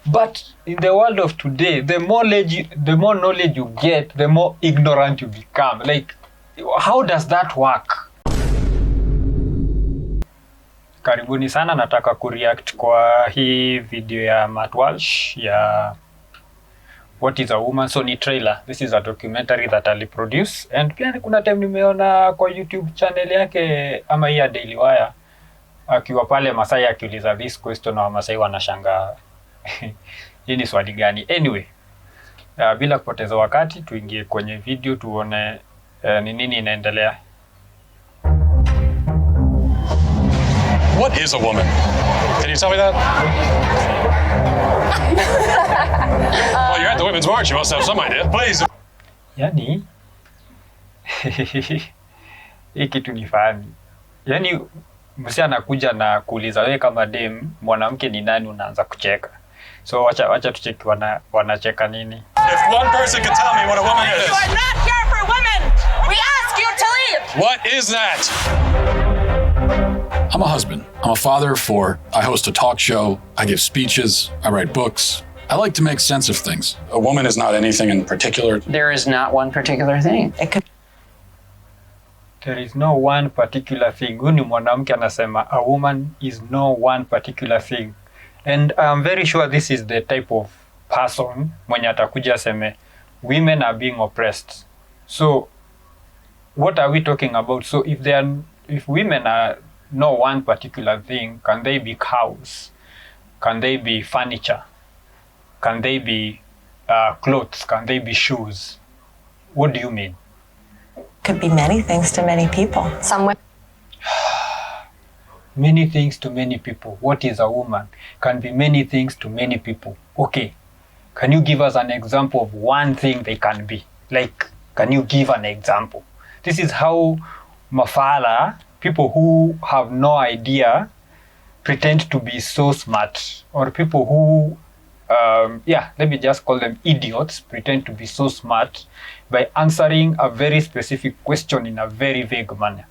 But in the world of today, the more knowledge you get, the more ignorant you become. Like, how does that work? Karibuni sana, nataka kureact kwa hii video ya Walsh ya What is a Woman. So ni trailer. This is a documentary that Ali produce. And pia kuna time nimeona kwa YouTube channel yake ama hii ya Daily Wire akiwa pale Masai akiuliza this question na Masai wanashangaa. Hii ni swali gani? Anyway, bila kupoteza wakati tuingie kwenye video tuone ni nini inaendelea. What is a woman? Can you tell me that? Well, you're at the Women's March. You must have some idea. Please. Yani, hii kitu ni fani. Yani, msi anakuja na kuuliza wewe kama dem, mwanamke ni nani, unaanza kucheka. So wacha tucheki wanacheka nini. If one person can tell me what a woman is. You are not here for women. We ask you to leave. What is that? I'm a husband. I'm a father of 4. I host a talk show. I give speeches. I write books. I like to make sense of things. A woman is not anything in particular. There is not one particular thing. There is no one particular thing. Huyu ni mwanamke anasema a woman is no one particular thing. And I'm very sure this is the type of person mwenye atakuja aseme women are being oppressed. So what are we talking about? So if women are no one particular thing, can they be cows? Can they be furniture? Can they be clothes? Can they be shoes? What do you mean? Could be many things to many people. Some women. Many things to many people. What is a woman? Can be many things to many people. Okay. Can you give us an example of one thing they can be? Like, can you give an example? This is how mafala, people who have no idea, pretend to be so smart. Or people who, let me just call them idiots, pretend to be so smart by answering a very specific question in a very vague manner.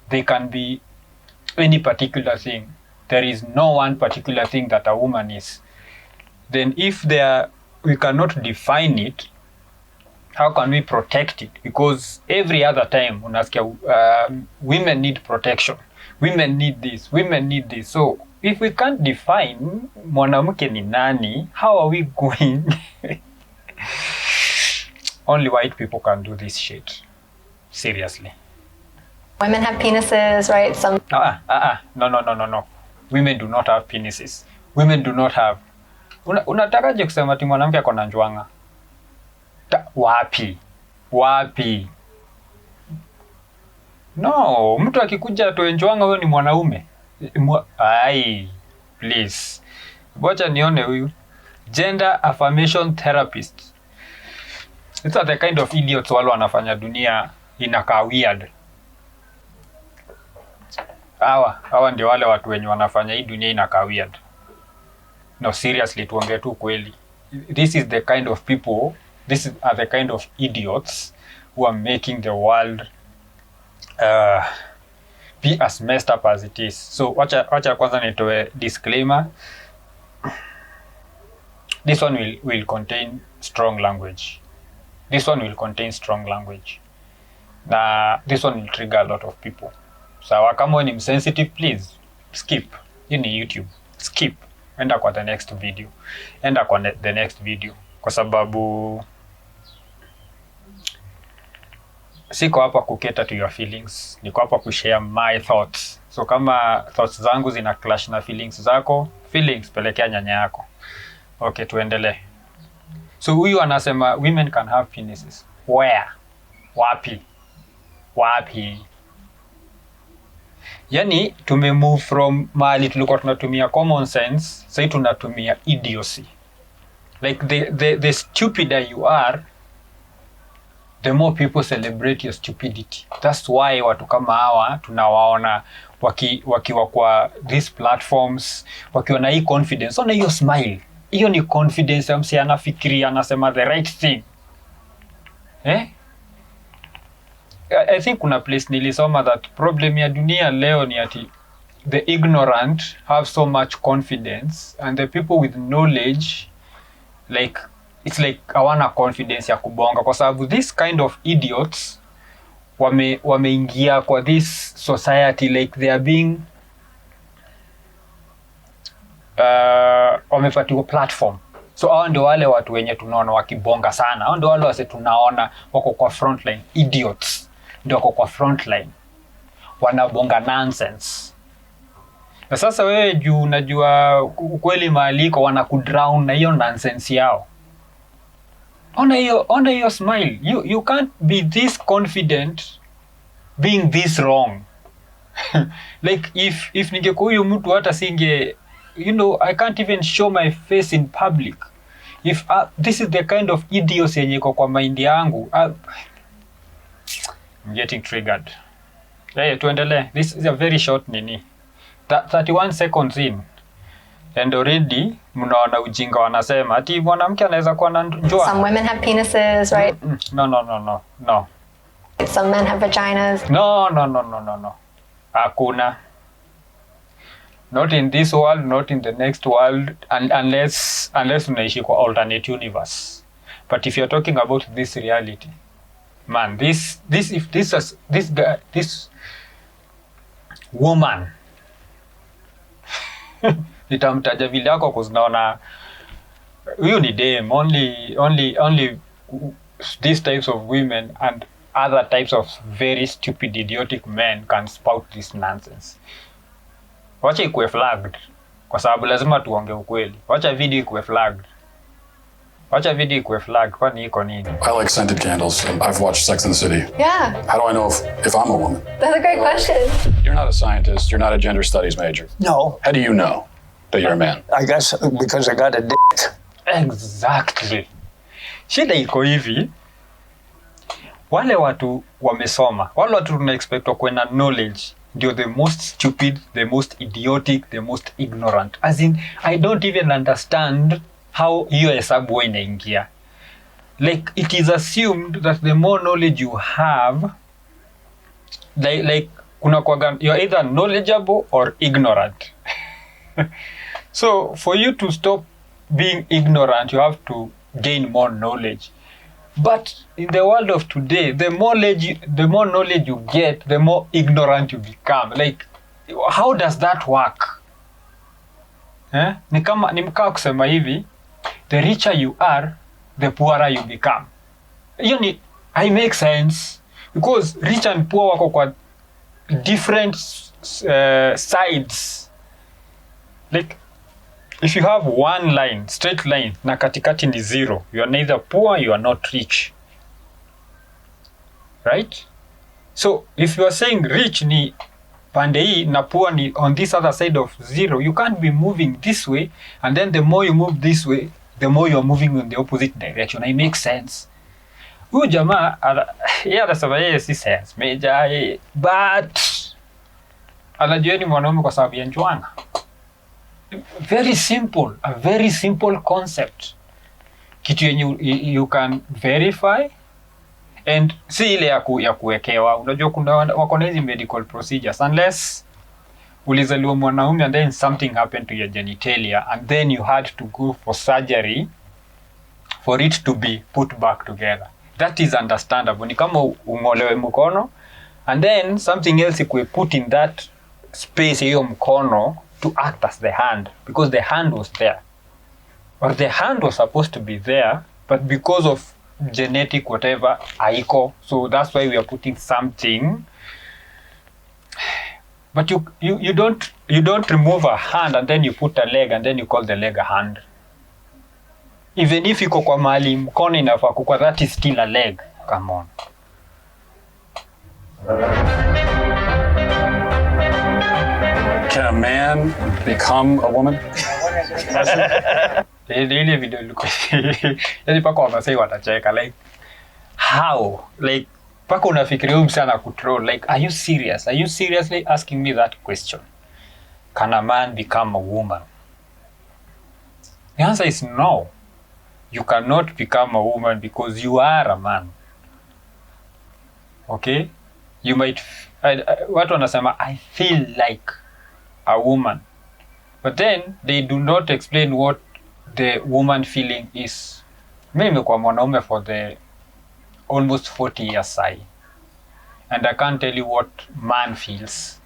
They can be any particular thing. There is no one particular thing that a woman is. Then if we cannot define it, how can we protect it? Because every other time unasikia women need protection, women need this, women need this. So if we can't define mwanamke ni nani, how are we going? Only white people can do this shit. Seriously. Women have penises, right? Some. No. Women do not have penises. Women do not have. Unatakaje kusema ati mwanamke ako na njwanga? Wapi? No, mtu akikuja atoe njwanga huyo ni mwanaume. Please. Wacha nione huyu. Gender affirmation therapist. These are the kind of idiots wale wanafanya dunia inakaa weird. Hawa ndio wale watu wenye wanafanya hii dunia inakaa weird. No, seriously, tuongee tu kweli. These are the kind of idiots who are making the world be as messed up as it is. So wacha kwanza nitoe disclaimer. This one will contain strong language. This one will trigger a lot of people. So kama ni msensitive, please skip. Hii ni YouTube. Skip. Enda kwa the next video. Kwa sababu siko hapa kuketa to your feelings. Niko hapa kushare my thoughts. So kama thoughts zangu zina clash na feelings zako, pelekea nyanya yako. Okay, tuendelee. So huyu anasema women can have penises. Where? Wapi? Yani tumemove from mahali tulikuwa tunatumia common sense, sasa tunatumia idiocy. Like the stupider you are, the more people celebrate your stupidity. That's why watu kama hawa tunawaona wakiwa kwa these platforms, wakiwa na hii confidence. Ona hiyo smile. Hiyo ni confidence ya msi anafikiria, anasema the right thing. I think kuna place nilisoma that problem ya dunia leo ni ati the ignorant have so much confidence and the people with knowledge like it's like hawana confidence ya kubonga kwa sababu this kind of idiots wameingia kwa this society, like they are being wamepatiwa platform. So hao ndio wale watu wenye tunaona wakibonga sana. Hao ndio wale wase tunaona wako kwa frontline. Idiots ndio wako kwa frontline, wanabonga nonsense. Na sasa wewe juu unajua ukweli maaliko, wanakudrown na hiyo nonsense yao. Ona hiyo smile. You can't be this confident being this wrong. Like if ningekuwa huyu mtu hata singe, you know, I can't even show my face in public. If this is the kind of idiocy yenye iko kwa mind yangu, I'm getting triggered. Hey, tuendelee. This is a very short nini. 31 seconds in. And already mnaona ujinga wanasema ati mwanamke anaweza kuwa na njua. Some women have penises, right? No. Some men have vaginas. No. Hakuna. Not in this world, not in the next world, unless unaishi kwa alternate universe. But if you're talking about this reality, man, this woman, nitamtaja vile yako kuzinaona huyu ni dem. Only these types of women and other types of very stupid idiotic men can spout this nonsense. Wacha ikuwe flagged kwa sababu lazima tuonge ukweli. Wacha video ikuwe flagged. Kwani iko nini? I like scented candles, and I've watched Sex and the City. Yeah. How do I know if I'm a woman? That's a great question. You're not a scientist. You're not a gender studies major. No, How do you know that you're a man? I guess because I got a dick. Exactly. Shida iko hivi. Wale watu wamesoma, wale watu tuna expect wakuwe na knowledge, ndio the most stupid, the most idiotic, the most ignorant. As in, I don't even understand how hiyo hesabu huwa inaingia. Like, it is assumed that the more knowledge you have, like kuna kwaga, you're either knowledgeable or ignorant. So, for you to stop being ignorant, you have to gain more knowledge. But in the world of today, the more knowledge you get, the more ignorant you become. Like, how does that work? Ni mkaa kusema hivi, the richer you are, the poorer you become. I make sense. Because rich and poor wako kwa different sides. Like, if you have one line, straight line, na katikati ni zero, you are neither poor, you are not rich. Right? So, if you are saying rich ni pande hii na poor ni on this other side of zero, you can't be moving this way, and then the more you move this way, the more you are moving in the opposite direction. It makes sense. Huyu jamaa, yeye anasema yeye si sense major, but anajua ni mwanaume kwa sababu ya njuanga. Very simple, a very simple concept. Kitu yenye you can verify, and si ile ya kuwekewa. Unajua kuna wako na hizi medical procedures, unless ulizaliwa mwanaume and then something happened to your genitalia and then you had to go for surgery for it to be put back together. That is understandable. Ni kama ungolewe mkono and then something else ikuwe put in that space hiyo mkono to act as the hand, because the hand was there, or the hand was supposed to be there, but because of genetic whatever haiko, so that's why we are putting something. But you don't remove a hand and then you put a leg and then you call the leg a hand. Even if iko kwa mahali mkono inafaa kuwa, that is still a leg. Come on. Can a man become a woman? Ile video ilikuwa yani paka wamasai watacheka, like how, like paka unafikiria huyu msana kutroll, like are you serious? Are you seriously asking me that question? Can a man become a woman? The answer is no. You cannot become a woman because you are a man. Okay? You might watu wanasema I feel like a woman, but then they do not explain what the woman feeling is, mimi nimekuwa mwanaume for the almost 40 years sai, and I can't tell you what man feels.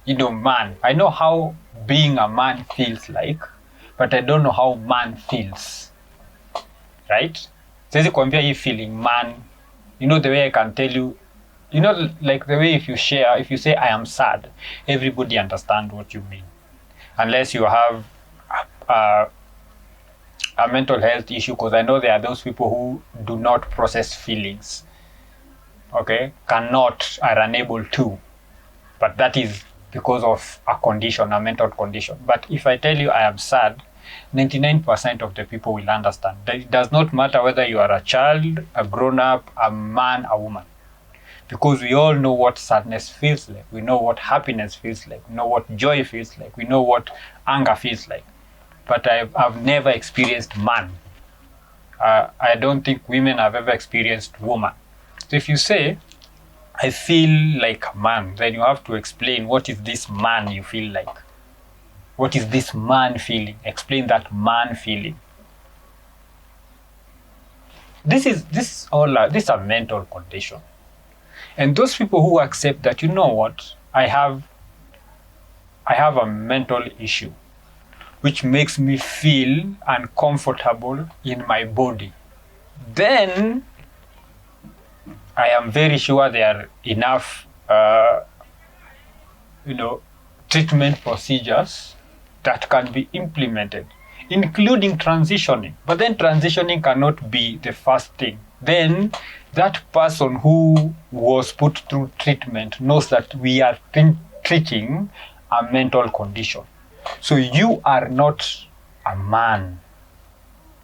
You know, man, I know how being a man feels like, but I don't know how man feels, right? Siwezi kuambia hii feeling man, you know, the way I can tell you, you know, like the way if you say I am sad, everybody understand what you mean, unless you have a mental health issue, because I know there are those people who do not process feelings, okay, are unable to, but that is because of a condition, a mental condition. But if I tell you I am sad, 99% of the people will understand. It does not matter whether you are a child, a grown-up, a man, a woman, because we all know what sadness feels like. We know what happiness feels like. We know what joy feels like. We know what anger feels like. But I've never experienced man. I don't think women have ever experienced woman. So if you say, I feel like a man, then you have to explain, what is this man you feel like? What is this man feeling? Explain that man feeling. This is a mental condition. And those people who accept that, you know what, I have a mental issue, which makes me feel uncomfortable in my body, then I am very sure there are enough, treatment procedures that can be implemented, including transitioning. But then transitioning cannot be the first thing. Then that person who was put through treatment knows that we are treating a mental condition. So you are not a man.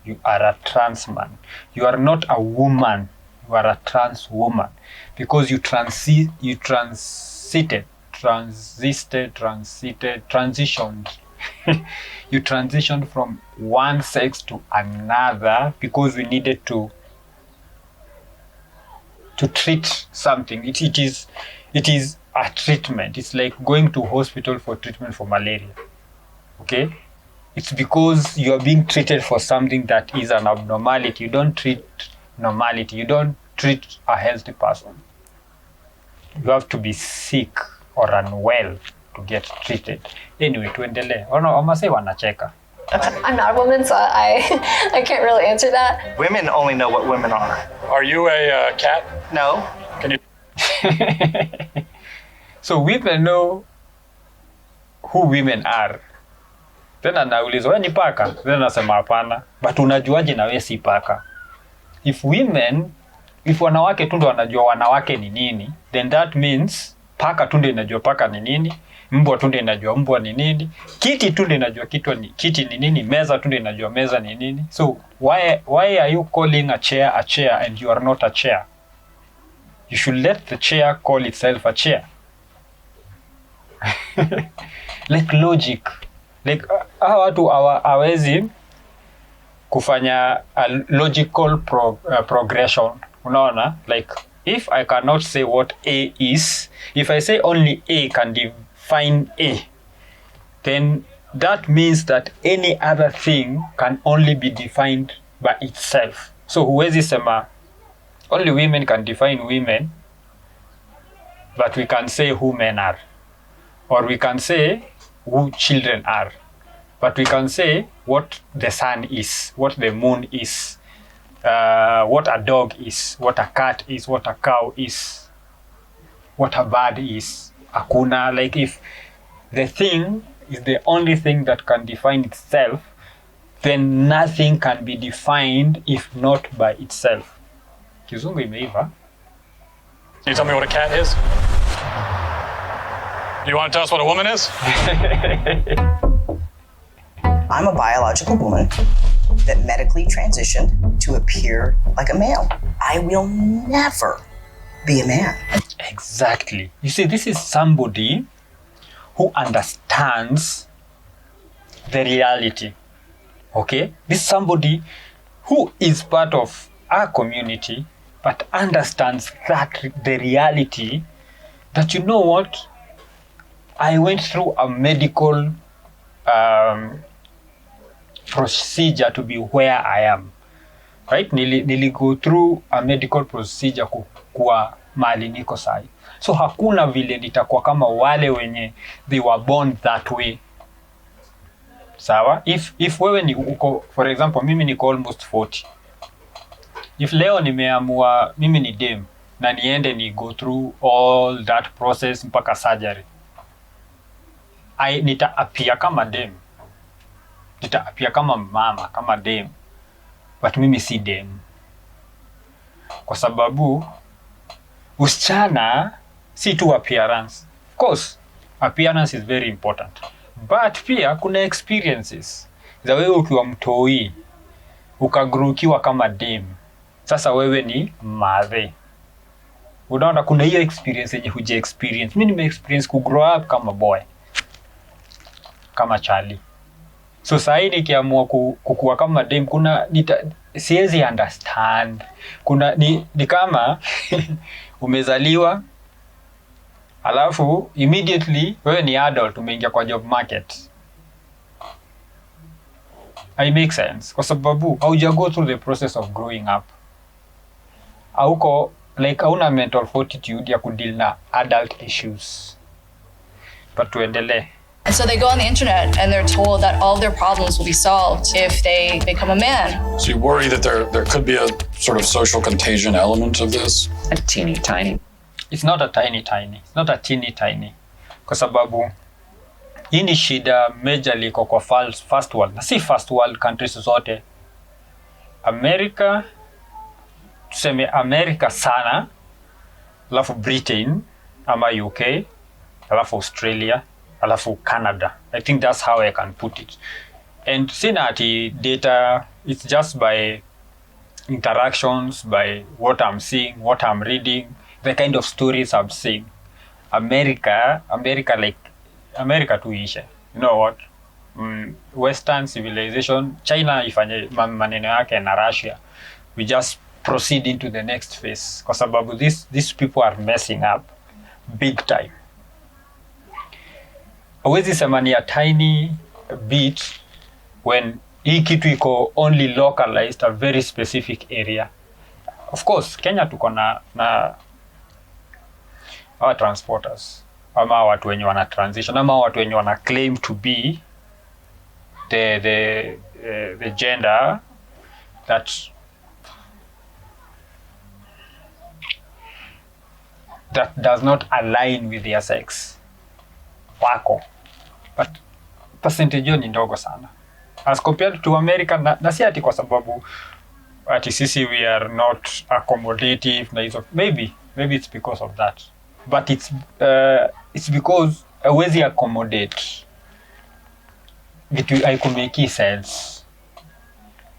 You are a trans man. You are not a woman. You are a trans woman, because you transitioned. You transitioned from one sex to another because we needed to treat something. It is a treatment. It's like going to hospital for treatment for malaria. Okay? It's because you are being treated for something that is an abnormality. You don't treat normality. You don't treat a healthy person. You have to be sick or unwell to get treated. Anyway, tuendelee. Wamase wanacheka. I'm not a woman, so I can't really answer that. Women only know what women are. Are you a cat? No. Can you? So women know who women are. Then anaulizwa, wewe ni paka? Then anasema hapana. But unajuaje na wewe si paka? If wanawake tu ndo wanajua wanawake ni nini, then that means paka tu ndo inajua paka ni nini, mbwa tu ndo inajua mbwa ni nini, kiti tu ndo inajua kiti ni nini, meza tu ndo inajua meza ni nini. So why are you calling a chair and you are not a chair? You should let the chair call itself a chair. Like logic. Like hawa watu hawezi kufanya a logical progression. Unaona? Like if I cannot say what A is, if I say only A can define A, then that means that any other thing can only be defined by itself. So huwezi sema only women can define women, but we can say who men are. Or we can say who children are. But we can say what the sun is, what the moon is, what a dog is, what a cat is, what a cow is, what a bird is. Hakuna, like if the thing is the only thing that can define itself, then nothing can be defined if not by itself. Kizungu imeiva. Can you tell me what a cat is? Do you want to tell us what a woman is? I'm a biological woman that medically transitioned to appear like a male. I will never be a man. Exactly. You see, this is somebody who understands the reality. Okay? This is somebody who is part of our community but understands that the reality that, you know what, I went through a medical procedure to be where I am. Right? Nili go through a medical procedure kuwa mahali niko sahi. So hakuna vile nitakuwa kama wale wenye they were born that way. Sawa? If wewe ni uko, for example, mimi niko almost 40. If leo nimeamua mimi ni dem na niende ni go through all that process mpaka surgery, nitaapia kama dem. Nitaapia kama mama, kama dem. But mimi si dem. Kwa sababu usichana si tu appearance. Of course, appearance is very important. But pia kuna experiences. Za wewe ukiwa mtoi, ukagrow kama dem. Sasa wewe ni madhe. Unaona kuna hiyo experience yenye huje experience. Mimi nime experience ku grow up kama boy. Kama Charlie. So sahi nikiamua kukua kama dem, kuna siwezi understand. Kuna ni kama umezaliwa alafu immediately wewe ni adult umeingia kwa job market. I make sense kwa sababu hauja go through the process of growing up. Hauko like hauna mental fortitude ya kudeal na adult issues. But tuendelee. And so they go on the internet and they're told that all of their problems will be solved if they become a man. So you worry that there could be a sort of social contagion element of this? A teeny tiny. It's not a tiny. It's not a teeny tiny. Kwa sababu hii ni shida majorly kwa first world. Na si first world countries zote. America, tuseme America sana, alafu Britain, ama UK, alafu Australia, alafu Canada. I think that's how I can put it. And sina ati data, it's just by interactions, by what I'm seeing, what I'm reading, the kind of stories I'm seeing. America tuishe. You know what? Western civilization, China ifanye maneno yake na Russia. We just proceed into the next phase. Kwa sababu these people are messing up big time. Hawezi sema ni a tiny bit when hii kitu iko only localized a very specific area. Of course, Kenya tuko na our transporters, ama watu wenye wana transition, ama watu wenye wana claim to be the gender that does not align with their sex. Wako. But percentage ni ndogo sana. As compared to America, na si ati kwa sababu ati sisi we are not accommodative na hizo. Maybe it's because of that. But it's because hawezi accommodate vitu haikumeki sense.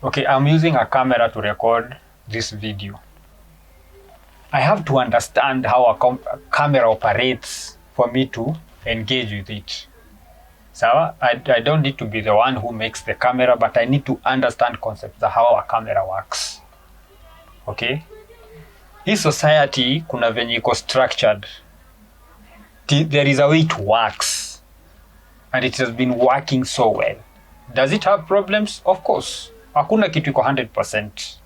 Okay, I'm using a camera to record this video. I have to understand how a camera operates for me to engage with it. So I don't need to be the one who makes the camera, but I need to understand concepts of how a camera works. Okay? Hii society kuna venye iko structured. There is a way it works. And it has been working so well. Does it have problems? Of course. Hakuna kitu iko 100%.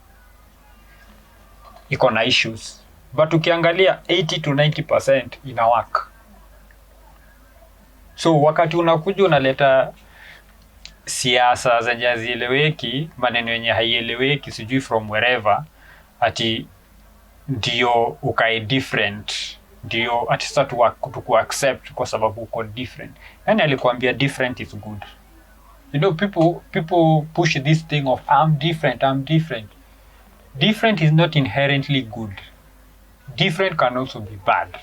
Iko na issues. But ukiangalia 80 to 90% ina work. So wakati unakuja unaleta siasa zenye hazieleweki, maneno yenye haieleweki sijui from wherever, ati ndio ukae different, ndio ati sasa tu accept kwa sababu uko different. Yani alikuambia different is good. You know, people push this thing of I'm different. Different is not inherently good. Different can also be bad.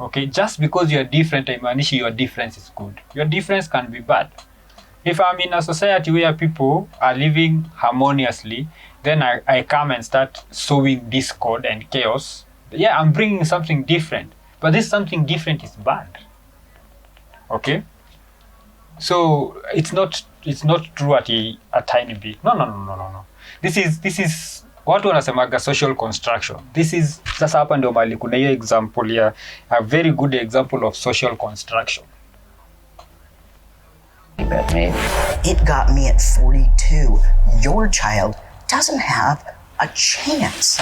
Okay, just because you are different, haimaanishi your difference is good. Your difference can be bad. If I'm in a society where people are living harmoniously, then I come and start sowing discord and chaos. Yeah, I'm bringing something different, but this something different is bad. Okay, so it's not true at a tiny bit. No. This is watu wanasemaga social construction. This is sasa hapa ndio mali kuna hiyo example ya a very good example of social construction. bit, maybe. It got me at 42. Your child doesn't have a chance.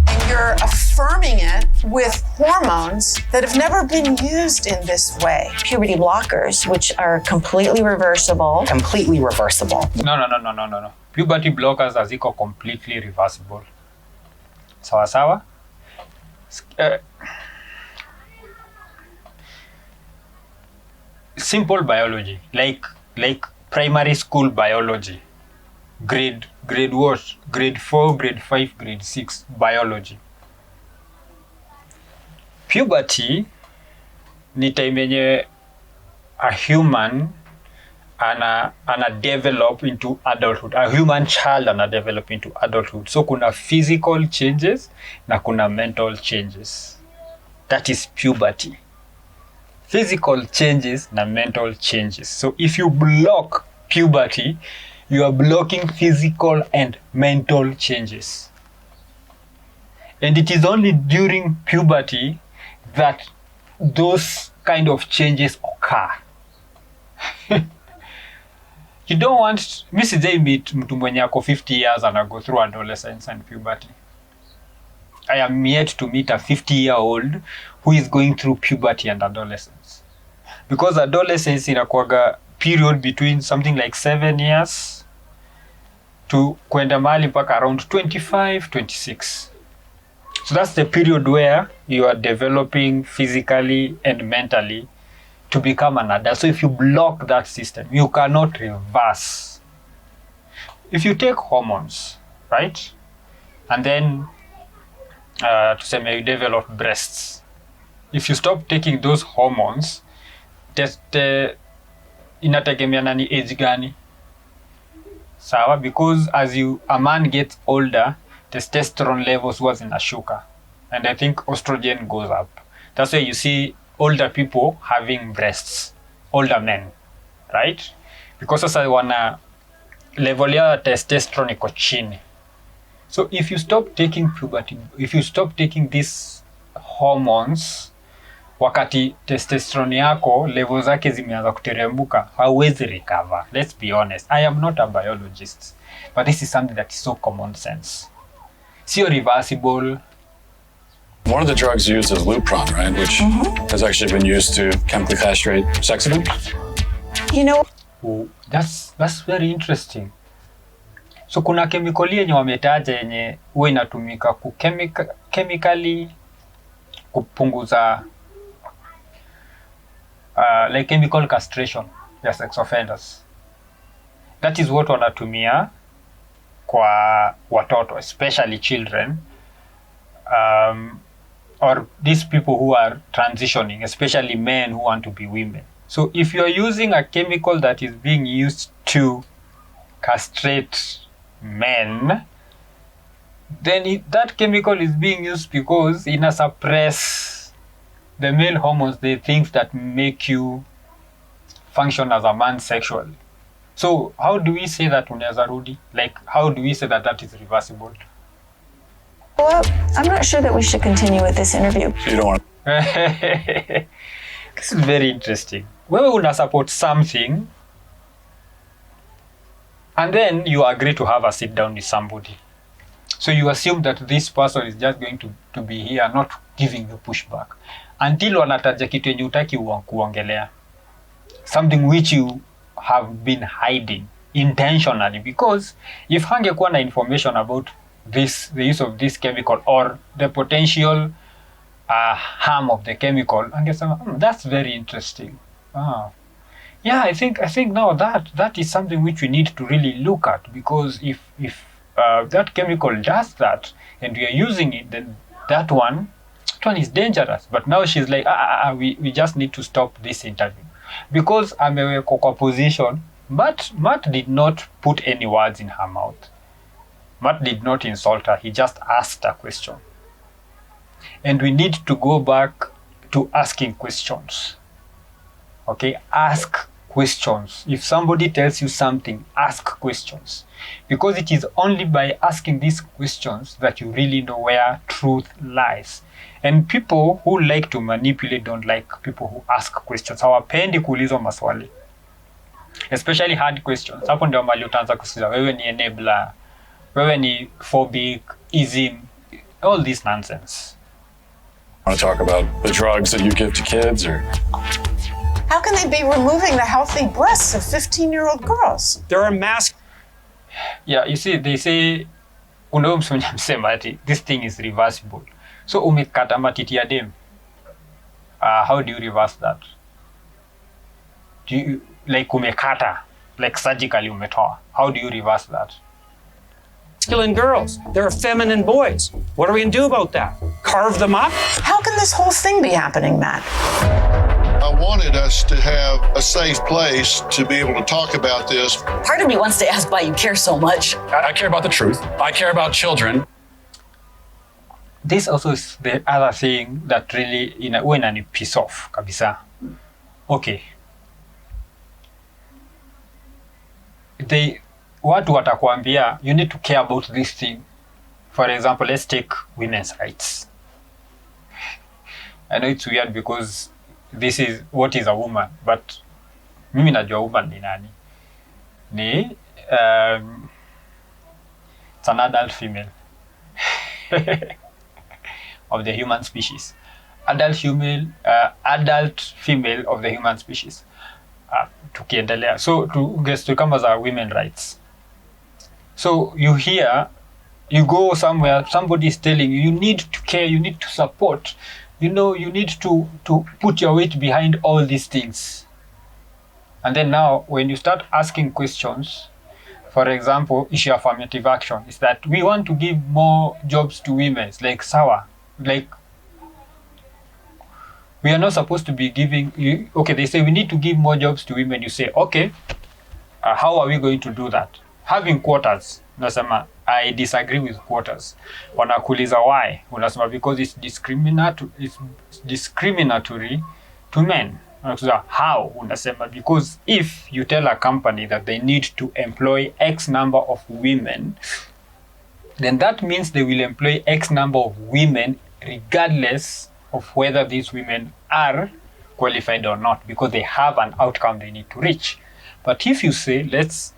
And you're affirming it with hormones that have never been used in this way. Puberty blockers, which are completely reversible. Completely reversible. No. Puberty blockers haziko completely reversible. Sawa sawa? Simple biology, like primary school biology. Grade what? Grade 4, grade 5, grade 6 biology. Puberty ni time yenye a human ana develop into adulthood. A human child ana develop into adulthood. So kuna physical changes na kuna mental changes. That is puberty. Physical changes na mental changes. So if you block puberty, you are blocking physical and mental changes. And it is only during puberty that those kind of changes occur. You don't want, mi sijai meet mtu mwenye ako 50 years and go through adolescence and puberty. I am yet to meet a 50-year-old who is going through puberty and adolescence. Because adolescence inakuwaga period between something like 7 years to kwenda mahali mpaka around 25, 26. So that's the period where you are developing physically and mentally to become an adult. So if you block that system, you cannot reverse. If you take hormones, right? And then to say you develop breasts. If you stop taking those hormones, inategemeana ni age gani. Sawa, because as a man gets older, testosterone levels was zinashuka, and I think estrogen goes up. That's why you see older people having breasts, older men, right? Because sasa wana level ya testosterone iko chini. So if you stop taking puberty, if you stop taking these hormones, wakati testosterone yako level zake zimeanza kuterembuka, hauwezi recover. Let's be honest. I am not a biologist, but this is something that is so common sense. Sio reversible. One of the drugs used is Lupron, right? Which has actually been used to chemically castrate sex offenders. You know, Oh, that's very interesting. So kuna chemical yenye wametaja yenye huwa inatumika chemically kupunguza like chemical castration ya sex offenders. That is what wanatumia kwa watoto, especially children, or these people who are transitioning, especially men who want to be women. So if you are using a chemical that is being used to castrate men, then that chemical is being used because it suppress the male hormones, the things that make you function as a man sexually. So how do we say that unaweza rudi? Like, how do we say that that is reversible? well, I'm not sure that we should continue with this interview. So you don't want This is very interesting. Wewe una support something and then you agree to have a sit down with somebody. So you assume that this person is just going to be here, not giving you pushback. Until wanataja kitu yenye hutaki kuongelea. Something which you have been hiding intentionally, because if hangekuwa na information about this, the use of this chemical or the potential harm of the chemical, angesema that's very interesting. Yeah, I think now that is something which we need to really look at, because if that chemical does that and we are using it, then that one is dangerous. But now she's like, we just need to stop this interview because amewekwa kwa position. But Matt did not put any words in her mouth. Matt did not insult her. He just asked a question. And we need to go back to asking questions. Okay, ask questions. If somebody tells you something, ask questions. Because it is only by asking these questions that you really know where truth lies. And people who like to manipulate don't like people who ask questions. Hawapendi kuulizwa maswali. especially hard questions. Hapo ndio mali utaanza kusikiza wewe ni enabler, wewe ni phobicism, all this nonsense. Want to talk about the drugs that you give to kids, or How can they be removing the healthy breasts of 15-year-old girls? There are mass. Yeah, you see, they say, msema ati this thing is reversible. So umekata matiti ya dem. How do you reverse that? Do you, like umekata, like surgically umetoa. How do you reverse that? Masculine girls. There are feminine boys. What are we going to do about that? Carve them up? How can this whole thing be happening, Matt? I wanted us to have a safe place to be able to talk about this. Part of me wants to ask why you care so much. I care about the truth. I care about children. This also is the other thing that really inani piss off kabisa. Okay. Watu watakwambia you need to care about this thing. For example, let's take women's rights. I know it's weird because this is what is a woman, but mimi najua woman ni nani. It's an adult female of the human species. Adult female of the human species. Tukiendelea. So to come as our women rights. So you go somewhere, somebody is telling you, you need to care, you need to support, you need to put your weight behind all these things. And then now, when you start asking questions, for example, issue of affirmative action is that we want to give more jobs to women. It's like sawa, like we are not supposed to be giving you. Okay, they say we need to give more jobs to women. You say, okay, how are we going to do that? Having quotas, unasema I disagree with quotas. Wanakuuliza why? Unasema because it's discriminatory to men. Unasema how? Unasema because if you tell a company that they need to employ X number of women, then that means they will employ X number of women regardless of whether these women are qualified or not, because they have an outcome they need to reach. But if you say let's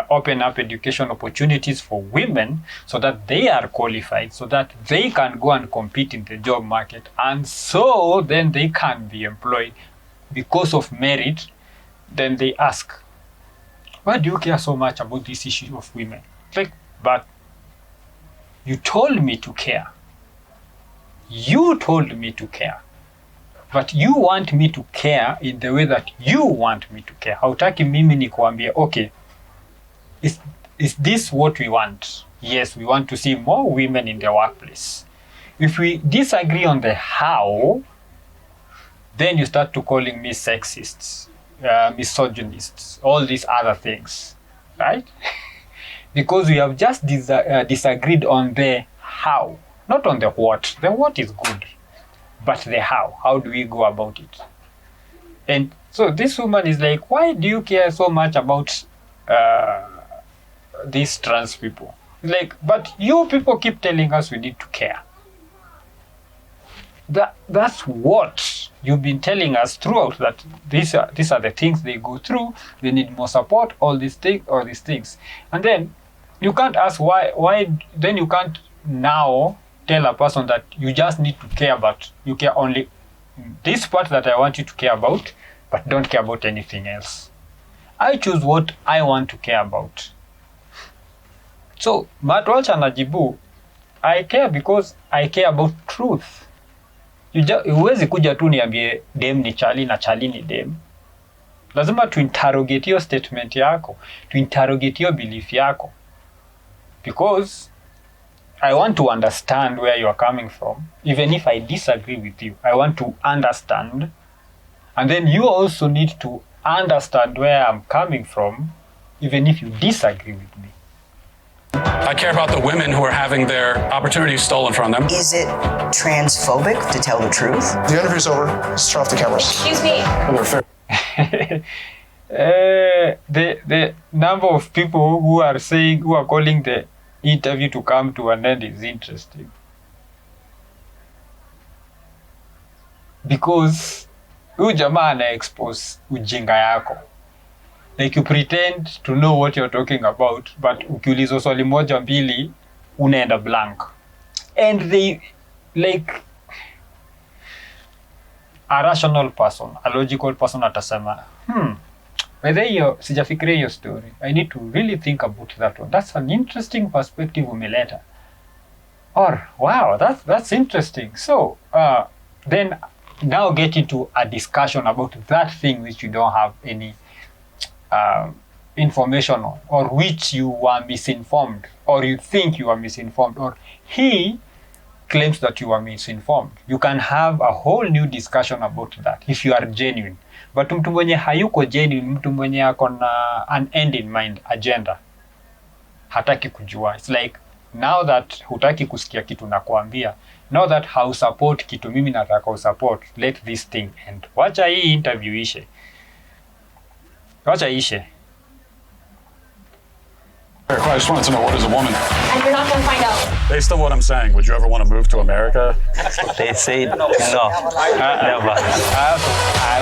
open up education opportunities for women so that they are qualified, so that they can go and compete in the job market, and so then they can be employed because of merit, then they ask, why do you care so much about this issue of women? Like, but you told me to care. You told me to care. But you want me to care in the way that you want me to care. Hautaki mimi ni kuambia, okay, is this what we want? Yes, we want to see more women in the workplace. If we disagree on the how, then you start to calling me sexists, misogynists, all these other things, right? Because we have just disagreed on the how, not on the what. The what is good, but the how. How do we go about it? And so this woman is like, why do you care so much about these trans people? Like, but you people keep telling us we need to care. That's what you've been telling us throughout, that these are the things they go through. They need more support, all these things. And then you can't ask why then you can't now tell a person that you just need to care about, you care only this part that I want you to care about, but don't care about anything else. I choose what I want to care about. So Matt Walsh anajibu, I care because I care about truth. Huwezi kuja tu niambie dem ni chali na chali ni dem. Lazima tuinterrogate your statement yako, tuinterrogate your belief yako. Because I want to understand where you are coming from. Even if I disagree with you, I want to understand. And then you also need to understand where I'm coming from, even if you disagree with me. I care about the women who are having their opportunities stolen from them. Is it transphobic to tell the truth? The interview's over. Let's turn off the cameras. Excuse me. The number of people who are calling the interview to come to an end is interesting. Because huyu jamaa ana expose ujinga yako. Like you pretend to know what you're talking about, but ukiulizwa swali moja mbili, unaenda blank. And they, like, a rational person, a logical person atasema, whether hiyo, sijafikiria hiyo story. I need to really think about that one. That's an interesting perspective umeleta. Or, wow, that's interesting. So, then now get into a discussion about that thing which you don't have any information on, or which you were misinformed, or you think you are misinformed, or he claims that you are misinformed. You can have a whole new discussion about that if you are genuine. But mtu mwenye hayuko genuine, mtu mwenye ako na an end in mind, agenda, hataki kujua. It's like, now that hutaki kusikia kitu na kuambia, now that hausupport kitu mimi nataka usupport, let this thing end. Wacha hii interview ishe. Wacha ishe. I just wanted to know, what is a woman? And you're not going to find out. Based on what I'm saying, would you ever want to move to America? They say no. Never. I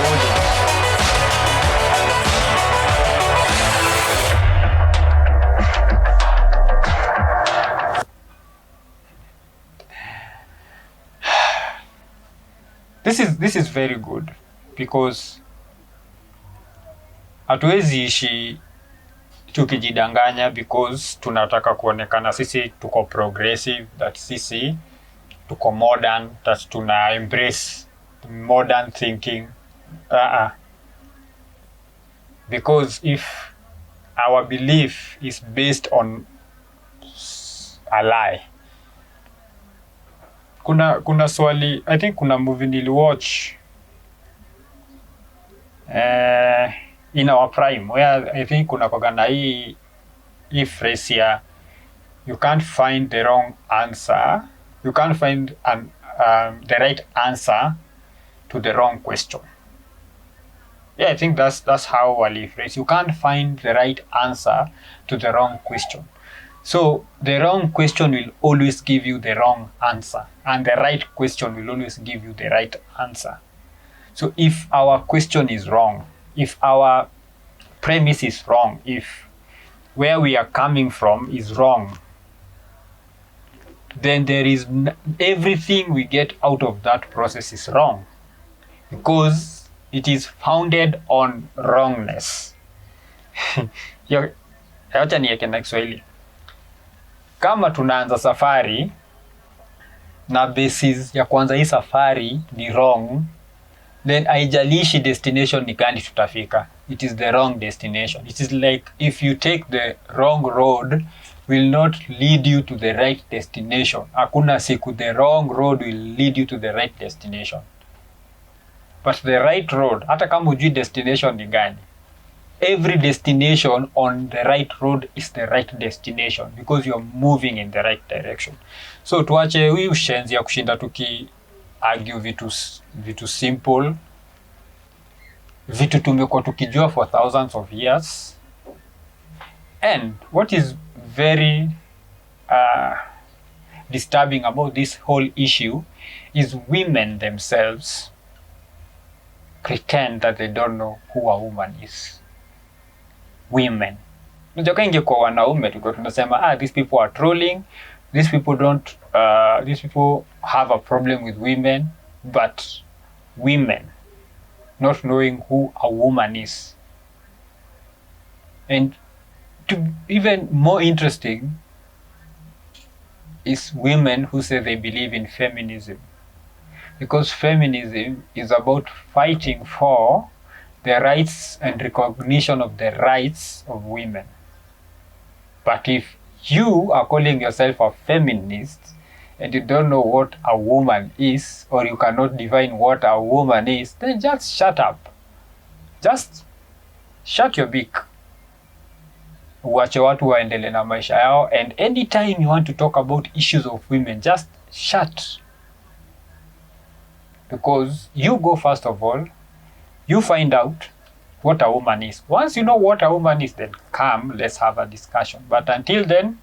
wouldn't. This is very good, because hatuwezi ishi tukijidanganya because tunataka kuonekana sisi tuko progressive, that sisi tuko modern, that tuna embrace modern thinking. Because if our belief is based on a lie. Kuna swali, I think kuna movie niliwatch in our prime, where I think kuna kogana hii phrase ya, you can't find the wrong answer, you can't find the right answer to the wrong question. Yeah, I think that's how wali phrase, you can't find the right answer to the wrong question. So the wrong question will always give you the wrong answer, and the right question will always give you the right answer. So if our question is wrong, if our premise is wrong, if where we are coming from is wrong, then there is everything we get out of that process is wrong, because it is founded on wrongness. Acha niweke na Kiswahili. Kama tunaanza safari na basis ya kwanza hii safari ni wrong, then haijalishi destination ni gani tutafika. It is the wrong destination. It is like if you take the wrong road, will not lead you to the right destination. Hakuna siku the wrong road will lead you to the right destination. But the right road, hata kama hujui destination ni gani, every destination on the right road is the right destination, because you are moving in the right direction. So tuache hii ushenzi ya kushinda tuki argue vitu simple, vitu tumekuwa tukijua for thousands of years. And what is very disturbing about this whole issue is women themselves pretend that they don't know who a woman is. Women. Unajua ingekuwa wanaume tulikuwa tunasema these people are trolling, these people have a problem with women, but women not knowing who a woman is. And to even more interesting is women who say they believe in feminism, because feminism is about fighting for the rights and recognition of the rights of women. But if you are calling yourself a feminist and you don't know what a woman is, or you cannot define what a woman is, then just shut up. Just shut your beak. Uache watu waendelee na maisha yao, and anytime you want to talk about issues of women, just shut. Because you go first of all, you find out what a woman is. Once you know what a woman is, then come, let's have a discussion. But until then,